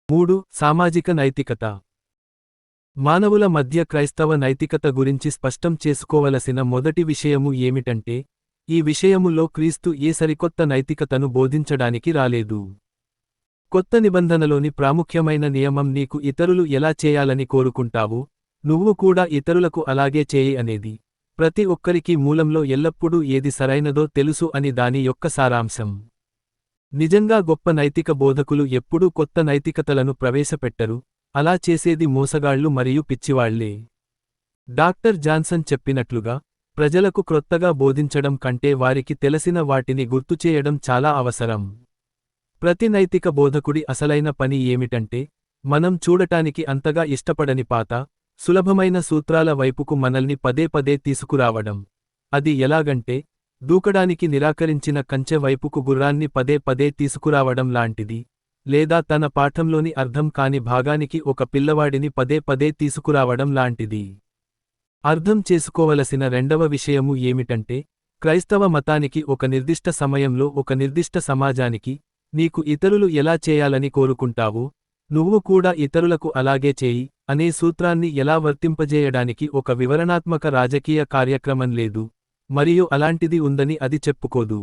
3. సామాజిక నైతికత. మానవుల మధ్య క్రైస్తవ నైతికత గురించి స్పష్టం చేసుకోవలసిన మొదటి విషయము ఏమిటంటే, ఈ విషయములో క్రీస్తు ఏ సరికొత్త నైతికతను బోధించడానికి రాలేదు. కొత్త నిబంధనలోని ప్రాముఖ్యమైన నియమం నీకు ఇతరులు ఎలా చేయాలని కోరుకుంటావో, నువ్వు కూడా ఇతరులకు అలాగే చేయి అనేది. ప్రతి ఒక్కరికి మూలంలో ఎల్లప్పుడూ ఏది సరైనదో తెలుసు అని దాని యొక్క సారాంశం. నిజంగా గొప్ప నైతిక బోధకులు ఎప్పుడూ కొత్త నైతికతలను ప్రవేశపెట్టరు, అలా చేసేది మోసగాళ్లు మరియు పిచ్చివాళ్లే. డాక్టర్ జాన్సన్ చెప్పినట్లుగా, ప్రజలకు క్రొత్తగా బోధించడం కంటే వారికి తెలిసిన వాటిని గుర్తుచేయడం చాలా అవసరం. ప్రతి నైతిక బోధకుడి అసలైన పని ఏమిటంటే, మనం చూడటానికి అంతగా ఇష్టపడని పాత, సులభమైన సూత్రాల వైపుకు మనల్ని పదే పదే తీసుకురావడం. అది ఎలాగంటే, దూకడానికి నిరాకరించిన కంచె వైపుకు గుర్రాన్ని పదే పదే తీసుకురావడం లాంటిది, లేదా తన పాఠంలోని అర్థం కాని భాగానికి ఒక పిల్లవాడిని పదే పదే తీసుకురావడం లాంటిది. అర్థం చేసుకోవలసిన రెండవ విషయము ఏమిటంటే, క్రైస్తవ మతానికి ఒక నిర్దిష్ట సమయంలో ఒక నిర్దిష్ట సమాజానికి, నీకు ఇతరులు ఎలా చేయాలని కోరుకుంటావో, నువ్వు కూడా ఇతరులకు అలాగే చేయి, అనే సూత్రాన్ని ఎలా వర్తింపజేయడానికి ఒక వివరణాత్మక రాజకీయ కార్యక్రమం లేదు, మరియు అలాంటిది ఉందని అది చెప్పుకోదు.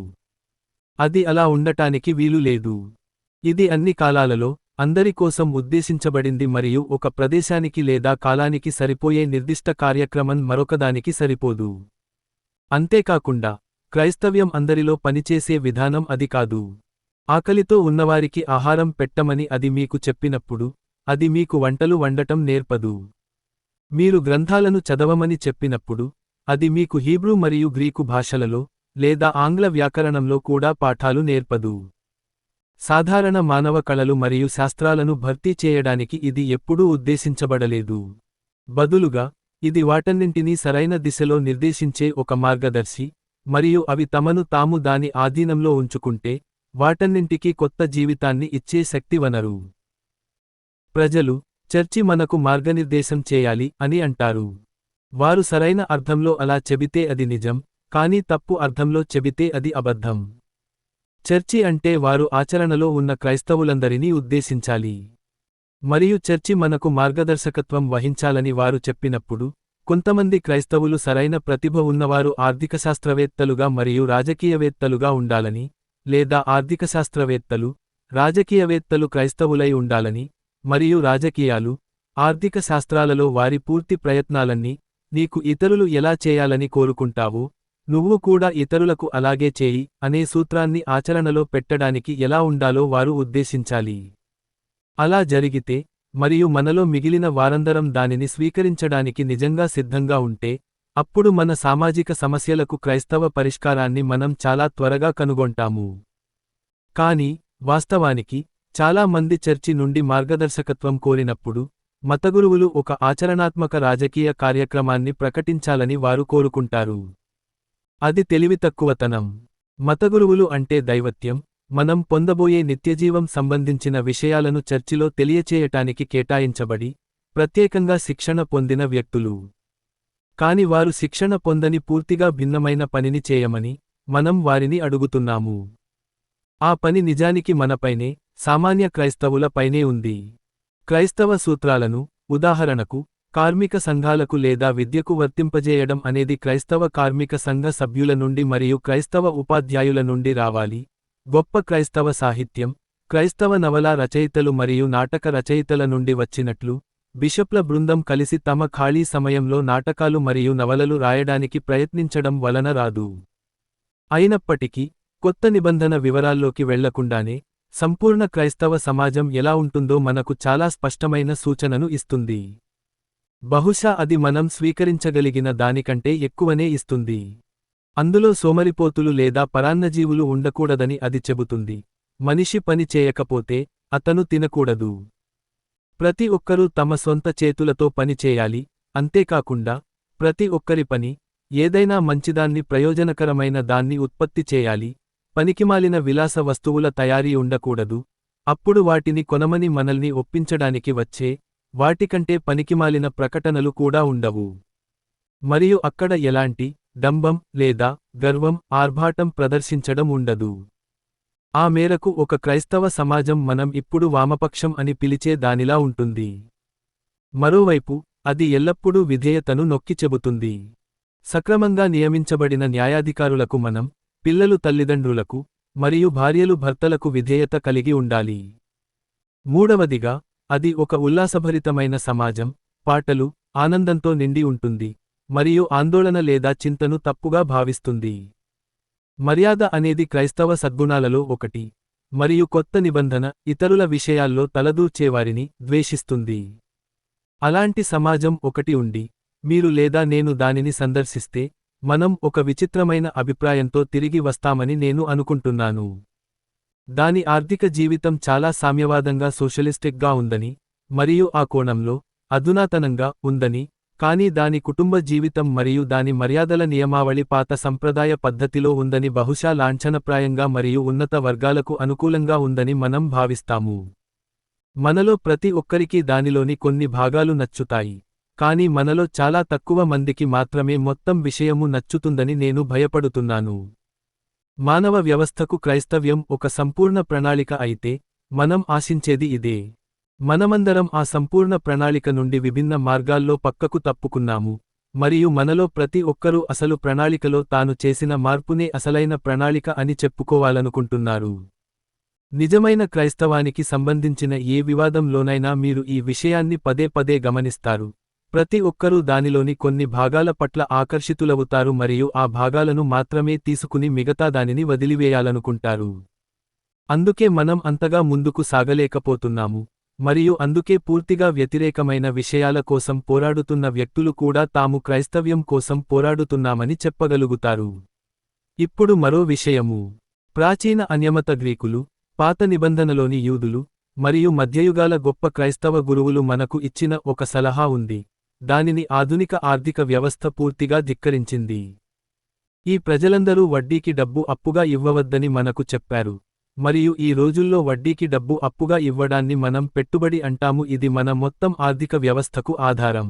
అది అలా ఉండటానికి వీలు లేదు. ఇది అన్ని కాలాలలో, అందరి కోసం ఉద్దేశించబడింది మరియు ఒక ప్రదేశానికి లేదా కాలానికి సరిపోయే నిర్దిష్ట కార్యక్రమం మరొకదానికి సరిపోదు. అంతేకాకుండా, క్రైస్తవ్యం అందరిలో పనిచేసే విధానం అది కాదు. ఆకలితో ఉన్నవారికి ఆహారం పెట్టమని అది మీకు చెప్పినప్పుడు, అది మీకు వంటలు వండటం నేర్పదు. మీరు గ్రంథాలను చదవమని చెప్పినప్పుడు, అది మీకు హీబ్రూ మరియు గ్రీకు భాషలలో, లేదా ఆంగ్ల వ్యాకరణంలో కూడా పాఠాలు నేర్పదు. సాధారణ మానవ కళలు మరియు శాస్త్రాలను భర్తీ చేయడానికి ఇది ఎప్పుడూ ఉద్దేశించబడలేదు. బదులుగా, ఇది వాటన్నింటినీ సరైన దిశలో నిర్దేశించే ఒక మార్గదర్శి, మరియు అవి తమను తాము దాని ఆధీనంలో ఉంచుకుంటే, వాటన్నింటికీ కొత్త జీవితాన్ని ఇచ్చే శక్తి వనరు. ప్రజలు, చర్చి మనకు మార్గనిర్దేశం చేయాలి అని అంటారు. వారు సరైన అర్థంలో అలా చెబితే అది నిజం, కానీ తప్పు అర్థంలో చెబితే అది అబద్ధం. చర్చి అంటే వారు ఆచరణలో ఉన్న క్రైస్తవులందరినీ ఉద్దేశించాలి. మరియు చర్చి మనకు మార్గదర్శకత్వం వహించాలని వారు చెప్పినప్పుడు, కొంతమంది క్రైస్తవులు సరైన ప్రతిభ ఉన్నవారు ఆర్థికశాస్త్రవేత్తలుగా మరియు రాజకీయవేత్తలుగా ఉండాలని, లేదా ఆర్థికశాస్త్రవేత్తలు, రాజకీయవేత్తలు క్రైస్తవులై ఉండాలని, మరియు రాజకీయాలు, ఆర్థిక శాస్త్రాలలో వారి పూర్తి ప్రయత్నాలన్నీ, నీకు ఇతరులు ఎలా చేయాలని కోరుకుంటావో, నువ్వు కూడా ఇతరులకు అలాగే చేయి, అనే సూత్రాన్ని ఆచరణలో పెట్టడానికి ఎలా ఉండాలో వారు ఉద్దేశించాలి. అలా జరిగితే, మరియు మనలో మిగిలిన వారందరం దానిని స్వీకరించడానికి నిజంగా సిద్ధంగా ఉంటే, అప్పుడు మన సామాజిక సమస్యలకు క్రైస్తవ పరిష్కారాన్ని మనం చాలా త్వరగా కనుగొంటాము. కానీ, వాస్తవానికి, చాలా మంది చర్చి నుండి మార్గదర్శకత్వం కోరినప్పుడు, మతగురువులు ఒక ఆచరణాత్మక రాజకీయ కార్యక్రమాన్ని ప్రకటించాలని వారు కోరుకుంటారు. అది తెలివితక్కువతనం. మతగురువులు అంటే దైవత్యం, మనం పొందబోయే నిత్యజీవం సంబంధించిన విషయాలను చర్చిలో తెలియచేయటానికి కేటాయించబడి, ప్రత్యేకంగా శిక్షణ పొందిన వ్యక్తులు. కాని వారు శిక్షణ పొందని పూర్తిగా భిన్నమైన పనిని చేయమని, మనం వారిని అడుగుతున్నాము. ఆ పని నిజానికి మనపైనే, సామాన్య క్రైస్తవుల పైనే ఉంది. క్రైస్తవ సూత్రాలను, ఉదాహరణకు, కార్మిక సంఘాలకు లేదా విద్యకు వర్తింపజేయడం అనేది క్రైస్తవ కార్మిక సంఘ సభ్యుల నుండి మరియు క్రైస్తవ ఉపాధ్యాయుల నుండి రావాలి. గొప్ప క్రైస్తవ సాహిత్యం, క్రైస్తవ నవలా రచయితలు మరియు నాటక రచయితల నుండి వచ్చినట్లు, బిషప్ల బృందం కలిసి తమ ఖాళీ సమయంలో నాటకాలు మరియు నవలలు రాయడానికి ప్రయత్నించడం వలన రాదు. అయినప్పటికీ, కొత్త నిబంధన వివరాల్లోకి వెళ్లకుండానే, సంపూర్ణ క్రైస్తవ సమాజం ఎలా ఉంటుందో మనకు చాలా స్పష్టమైన సూచనను ఇస్తుంది. బహుశా అది మనం స్వీకరించగలిగిన దానికంటే ఎక్కువనే ఇస్తుంది. అందులో సోమరిపోతులు లేదా పరాన్నజీవులు ఉండకూడదని అది చెబుతుంది. మనిషి పని చేయకపోతే, అతను తినకూడదు. ప్రతి ఒక్కరూ తమ సొంత చేతులతో పని చేయాలి, అంతేకాకుండా, ప్రతి ఒక్కరి పని, ఏదైనా మంచిదాన్ని ప్రయోజనకరమైన దాన్ని ఉత్పత్తి చేయాలి. పనికిమాలిన విలాస వస్తువుల తయారీ ఉండకూడదు, అప్పుడు వాటిని కొనమని మనల్ని ఒప్పించడానికి వచ్చే, వాటికంటే పనికిమాలిన ప్రకటనలు కూడా ఉండవు. మరియు అక్కడ ఎలాంటి డంబం లేదా గర్వం ఆర్భాటం ప్రదర్శించడం ఉండదు. ఆ మేరకు ఒక క్రైస్తవ సమాజం మనం ఇప్పుడు వామపక్షం అని పిలిచే దానిలా ఉంటుంది. మరోవైపు, అది ఎల్లప్పుడూ విధేయతను నొక్కి చెబుతుంది. సక్రమంగా నియమించబడిన న్యాయాధికారులకు మనం, పిల్లలు తల్లిదండ్రులకు, మరియు భార్యలు భర్తలకు విధేయత కలిగి ఉండాలి. మూడవదిగా, అది ఒక ఉల్లాసభరితమైన సమాజం, పాటలు, ఆనందంతో నిండి ఉంటుంది, మరియు ఆందోళన లేదా చింతను తప్పుగా భావిస్తుంది. మర్యాద అనేది క్రైస్తవ సద్గుణాలలో ఒకటి, మరియు కొత్త నిబంధన ఇతరుల విషయాల్లో తలదూర్చేవారిని ద్వేషిస్తుంది. అలాంటి సమాజం ఒకటి ఉండి, మీరు లేదా నేను దానిని సందర్శిస్తే, మనం ఒక విచిత్రమైన అభిప్రాయంతో తిరిగి వస్తామని నేను అనుకుంటున్నాను. దాని ఆర్థిక జీవితం చాలా సామ్యవాదంగా సోషలిస్టిక్గా ఉందని, మరియు ఆ కోణంలో, అధునాతనంగా ఉందని, కానీ దాని కుటుంబ జీవితం మరియు దాని మర్యాదల నియమావళి పాత సంప్రదాయ పద్ధతిలో ఉందని బహుశా లాంఛనప్రాయంగా మరియు ఉన్నత వర్గాలకు అనుకూలంగా ఉందని మనం భావిస్తాము. మనలో ప్రతి ఒక్కరికీ దానిలోని కొన్ని భాగాలు నచ్చుతాయి, కానీ మనలో చాలా తక్కువ మందికి మాత్రమే మొత్తం విషయము నచ్చుతుందని నేను భయపడుతున్నాను. మానవ వ్యవస్థకు క్రైస్తవ్యం ఒక సంపూర్ణ ప్రణాళిక అయితే, మనం ఆశించేది ఇదే. మనమందరం ఆ సంపూర్ణ ప్రణాళిక నుండి విభిన్న మార్గాల్లో పక్కకు తప్పుకున్నాము, మరియు మనలో ప్రతి ఒక్కరూ అసలు ప్రణాళికలో తాను చేసిన మార్పునే అసలైన ప్రణాళిక అని చెప్పుకోవాలనుకుంటున్నారు. నిజమైన క్రైస్తవానికి సంబంధించిన ఏ వివాదంలోనైనా మీరు ఈ విషయాన్ని పదే పదే గమనిస్తారు. ప్రతి ఒక్కరూ దానిలోని కొన్ని భాగాల పట్ల ఆకర్షితులవుతారు మరియు ఆ భాగాలను మాత్రమే తీసుకుని మిగతా దానిని వదిలివేయాలనుకుంటారు. అందుకే మనం అంతగా ముందుకు సాగలేకపోతున్నాము, మరియు అందుకే పూర్తిగా వ్యతిరేకమైన విషయాల కోసం పోరాడుతున్న వ్యక్తులు కూడా తాము క్రైస్తవ్యం కోసం పోరాడుతున్నామని చెప్పగలుగుతారు. ఇప్పుడు మరో విషయము. ప్రాచీన అన్యమత గ్రీకులు, పాత నిబంధనలోని యూదులు, మరియు మధ్యయుగాల గొప్ప క్రైస్తవ గురువులు మనకు ఇచ్చిన ఒక సలహా ఉంది. దానిని ఆధునిక ఆర్థిక వ్యవస్థ పూర్తిగా ధిక్కరించింది. ఈ ప్రజలందరూ వడ్డీకి డబ్బు అప్పుగా ఇవ్వవద్దని మనకు చెప్పారు, మరియు ఈ రోజుల్లో వడ్డీకి డబ్బు అప్పుగా ఇవ్వడాన్ని మనం పెట్టుబడి అంటాము. ఇది మన మొత్తం ఆర్థిక వ్యవస్థకు ఆధారం.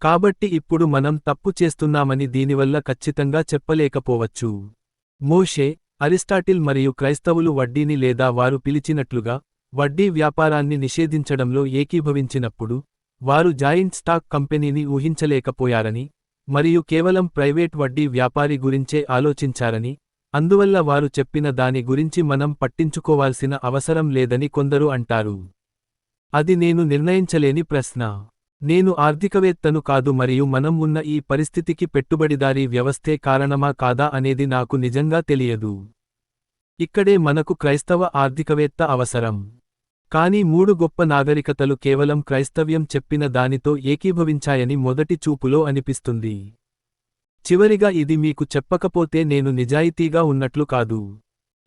కాబట్టి ఇప్పుడు మనం తప్పు చేస్తున్నామని దీనివల్ల ఖచ్చితంగా చెప్పలేకపోవచ్చు. మోషే, అరిస్టాటిల్ మరియు క్రైస్తవులు వడ్డీని లేదా వారు పిలిచినట్లుగా వడ్డీ వ్యాపారాన్ని నిషేధించడంలో ఏకీభవించినప్పుడు, వారు జాయింట్ స్టాక్ కంపెనీని ఊహించలేకపోయారని, మరియు కేవలం ప్రైవేట్ వడ్డీ వ్యాపారి గురించే ఆలోచించారని, అందువల్ల వారు చెప్పిన దాని గురించి మనం పట్టించుకోవాల్సిన అవసరం లేదని కొందరు అంటారు. అది నేను నిర్ణయించలేని ప్రశ్న. నేను ఆర్థికవేత్తను కాదు మరియు మనం ఉన్న ఈ పరిస్థితికి పెట్టుబడిదారీ వ్యవస్థే కారణమా కాదా అనేది నాకు నిజంగా తెలియదు. ఇక్కడే మనకు క్రైస్తవ ఆర్థికవేత్త అవసరం. కానీ 3 గొప్ప నాగరికతలు కేవలం క్రైస్తవ్యం చెప్పిన దానితో ఏకీభవించాయని మొదటి చూపులో అనిపిస్తుంది. చివరిగా ఇది మీకు చెప్పకపోతే నేను నిజాయితీగా ఉన్నట్లు కాదు.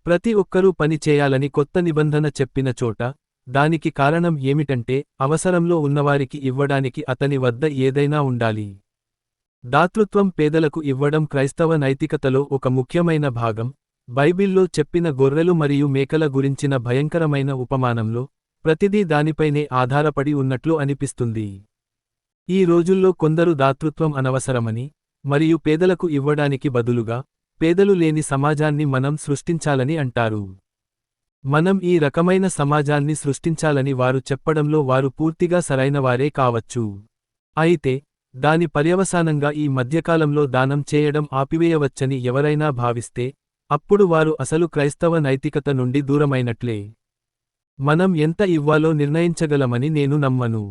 ప్రతి ఒక్కరూ పని చేయాలని కొత్త నిబంధన చెప్పిన చోట, దానికి కారణం ఏమిటంటే అవసరంలో ఉన్నవారికి ఇవ్వడానికి అతని వద్ద ఏదైనా ఉండాలి. దాతృత్వం పేదలకు ఇవ్వడం క్రైస్తవ నైతికతలో ఒక ముఖ్యమైన భాగం. బైబిల్లో చెప్పిన గొర్రెలు మరియు మేకల గురించిన భయంకరమైన ఉపమానంలో, ప్రతిదీ దానిపైనే ఆధారపడి ఉన్నట్లు అనిపిస్తుంది. ఈ రోజుల్లో కొందరు దాతృత్వం అనవసరమని, మరియు పేదలకు ఇవ్వడానికి బదులుగా, పేదలు లేని సమాజాన్ని మనం సృష్టించాలని అంటారు. మనం ఈ రకమైన సమాజాన్ని సృష్టించాలని వారు చెప్పడంలో వారు పూర్తిగా సరైనవారే కావచ్చు. అయితే, దాని పర్యవసానంగా ఈ మధ్యకాలంలో దానం చేయడం ఆపివేయవచ్చని ఎవరైనా భావిస్తే, అప్పుడు వారు అసలు క్రైస్తవ నైతికత నుండి దూరమైనట్లే. మనం ఎంత ఇవ్వాలో నిర్ణయించగలమని నేను నమ్మను.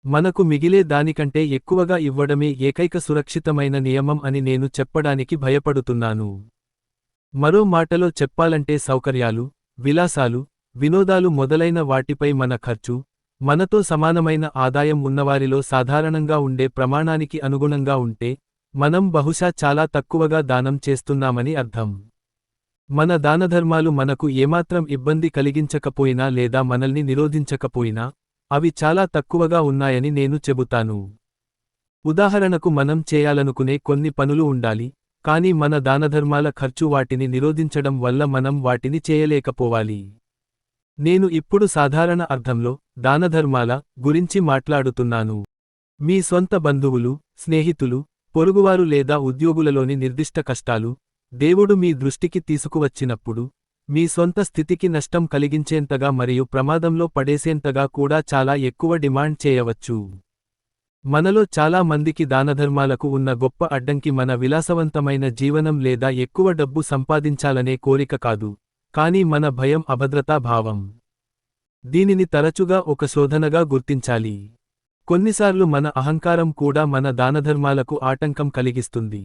మనకు మిగిలే దానికంటే ఎక్కువగా ఇవ్వడమే ఏకైక సురక్షితమైన నియమం అని నేను చెప్పడానికి భయపడుతున్నాను. మరో మాటలో చెప్పాలంటే సౌకర్యాలు, విలాసాలు, వినోదాలు మొదలైన వాటిపై మన ఖర్చు, మనతో సమానమైన ఆదాయం ఉన్నవారిలో సాధారణంగా ఉండే ప్రమాణానికి అనుగుణంగా ఉంటే, మనం బహుశా చాలా తక్కువగా దానం చేస్తున్నామని అర్థం. మన దానధర్మాలు మనకు ఏమాత్రం ఇబ్బంది కలిగించకపోయినా లేదా మనల్ని నిరోధించకపోయినా, అవి చాలా తక్కువగా ఉన్నాయని నేను చెబుతాను. ఉదాహరణకు మనం చేయాలనుకునే కొన్ని పనులు ఉండాలి, కానీ మన దానధర్మాల ఖర్చు వాటిని నిరోధించడం వల్ల మనం వాటిని చేయలేకపోవాలి. నేను ఇప్పుడు సాధారణ అర్థంలో దానధర్మాల గురించి మాట్లాడుతున్నాను. మీ సొంత బంధువులు, స్నేహితులు, పొరుగువారు లేదా ఉద్యోగులలోని నిర్దిష్ట కష్టాలు, దేవుడు మీ దృష్టికి తీసుకువచ్చినప్పుడు, మీ సొంత స్థితికి నష్టం కలిగించేంతగా మరియు ప్రమాదంలో పడేసేంతగా కూడా చాలా ఎక్కువ డిమాండ్ చేయవచ్చు. మనలో చాలా మందికి దానధర్మాలకు ఉన్న గొప్ప అడ్డంకి మన విలాసవంతమైన జీవనం లేదా ఎక్కువ డబ్బు సంపాదించాలనే కోరిక కాదు, కానీ మన భయం, అభద్రతా భావం. దీనిని తరచుగా ఒక శోధనగా గుర్తించాలి. కొన్నిసార్లు మన అహంకారం కూడా మన దానధర్మాలకు ఆటంకం కలిగిస్తుంది.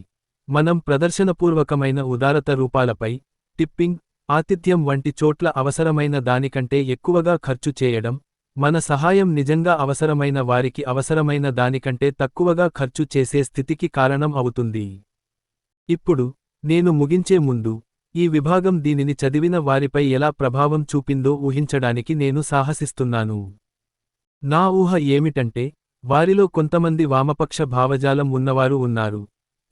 మనం ప్రదర్శనపూర్వకమైన ఉదారత రూపాలపై, టిప్పింగ్, ఆతిథ్యం వంటి చోట్ల అవసరమైన దానికంటే ఎక్కువగా ఖర్చు చేయడం, మన సహాయం నిజంగా అవసరమైన వారికి అవసరమైన దానికంటే తక్కువగా ఖర్చు చేసే స్థితికి కారణం అవుతుంది. ఇప్పుడు, నేను ముగించే ముందు, ఈ విభాగం దీనిని చదివిన వారిపై ఎలా ప్రభావం చూపిందో ఊహించడానికి నేను సాహసిస్తున్నాను. నా ఊహ ఏమిటంటే, వారిలో కొంతమంది వామపక్ష భావజాలం ఉన్నవారు ఉన్నారు.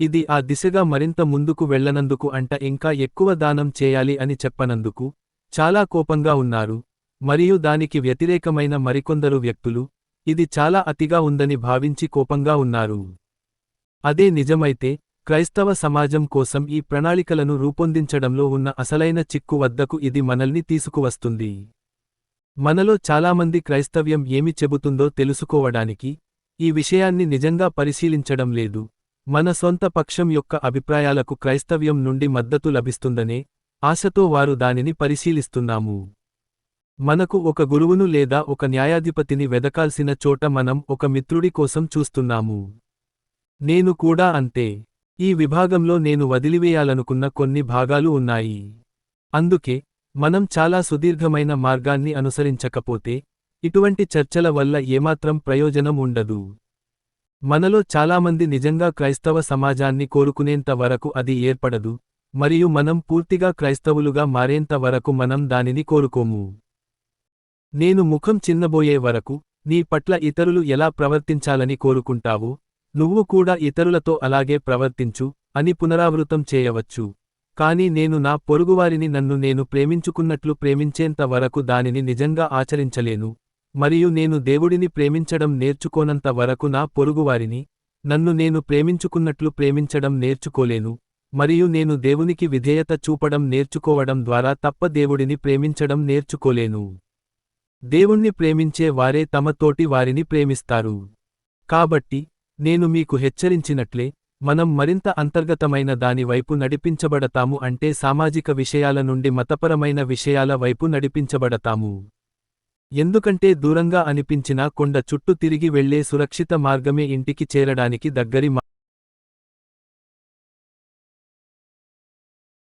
ఇది ఆ దిశగా మరింత ముందుకు వెళ్లనందుకు ఇంకా ఎక్కువ దానం చేయాలి అని చెప్పనందుకు చాలా కోపంగా ఉన్నారు, మరియు దానికి వ్యతిరేకమైన మరికొందరు వ్యక్తులు, ఇది చాలా అతిగా ఉందని భావించి కోపంగా ఉన్నారు. అదే నిజమైతే, క్రైస్తవ సమాజం కోసం ఈ ప్రణాళికలను రూపొందించడంలో ఉన్న అసలైన చిక్కు వద్దకు ఇది మనల్ని తీసుకువస్తుంది. మనలో చాలామంది క్రైస్తవ్యం ఏమి చెబుతుందో తెలుసుకోవడానికి ఈ విషయాన్ని నిజంగా పరిశీలించడం లేదు. మన సొంత పక్షం యొక్క అభిప్రాయాలకు క్రైస్తవ్యం నుండి మద్దతు లభిస్తుందనే ఆశతో వారు దానిని పరిశీలిస్తున్నాము. మనకు ఒక గురువును లేదా ఒక న్యాయాధిపతిని వెదకాల్సిన చోట మనం ఒక మిత్రుడి కోసం చూస్తున్నాము. నేను కూడా అంతే. ఈ విభాగంలో నేను వదిలివేయాలనుకున్న కొన్ని భాగాలు ఉన్నాయి. అందుకే, మనం చాలా సుదీర్ఘమైన మార్గాన్ని అనుసరించకపోతే, ఇటువంటి చర్చల వల్ల ఏమాత్రం ప్రయోజనం ఉండదు. మనలో చాలామంది నిజంగా క్రైస్తవ సమాజాన్ని కోరుకునేంత వరకు అది ఏర్పడదు, మరియు మనం పూర్తిగా క్రైస్తవులుగా మారేంత వరకు మనం దానిని కోరుకోము. నేను ముఖం చిన్నబోయే వరకు, నీ పట్ల ఇతరులు ఎలా ప్రవర్తించాలని కోరుకుంటావో, నువ్వు కూడా ఇతరులతో అలాగే ప్రవర్తించు అని పునరావృతం చేయవచ్చు. కానీ నేను నా పొరుగువారిని నన్ను నేను ప్రేమించుకున్నట్లు ప్రేమించేంత వరకు దానిని నిజంగా ఆచరించలేను, మరియు నేను దేవుడిని ప్రేమించడం నేర్చుకోనంత వరకు నా పొరుగువారిని నన్ను నేను ప్రేమించుకున్నట్లు ప్రేమించడం నేర్చుకోలేను, మరియు నేను దేవునికి విధేయత చూపడం నేర్చుకోవడం ద్వారా తప్ప దేవుడిని ప్రేమించడం నేర్చుకోలేను. దేవుణ్ణి ప్రేమించే వారే తమ తోటి వారిని ప్రేమిస్తారు. కాబట్టి, నేను మీకు హెచ్చరించినట్లే, మనం మరింత అంతర్గతమైన దాని వైపు నడిపించబడతాము, అంటే సామాజిక విషయాల నుండి మతపరమైన విషయాల వైపు నడిపించబడతాము. ఎందుకంటే దూరంగా అనిపించినా కొండ చుట్టూ తిరిగి వెళ్లే సురక్షిత మార్గమే ఇంటికి చేరడానికి దగ్గరి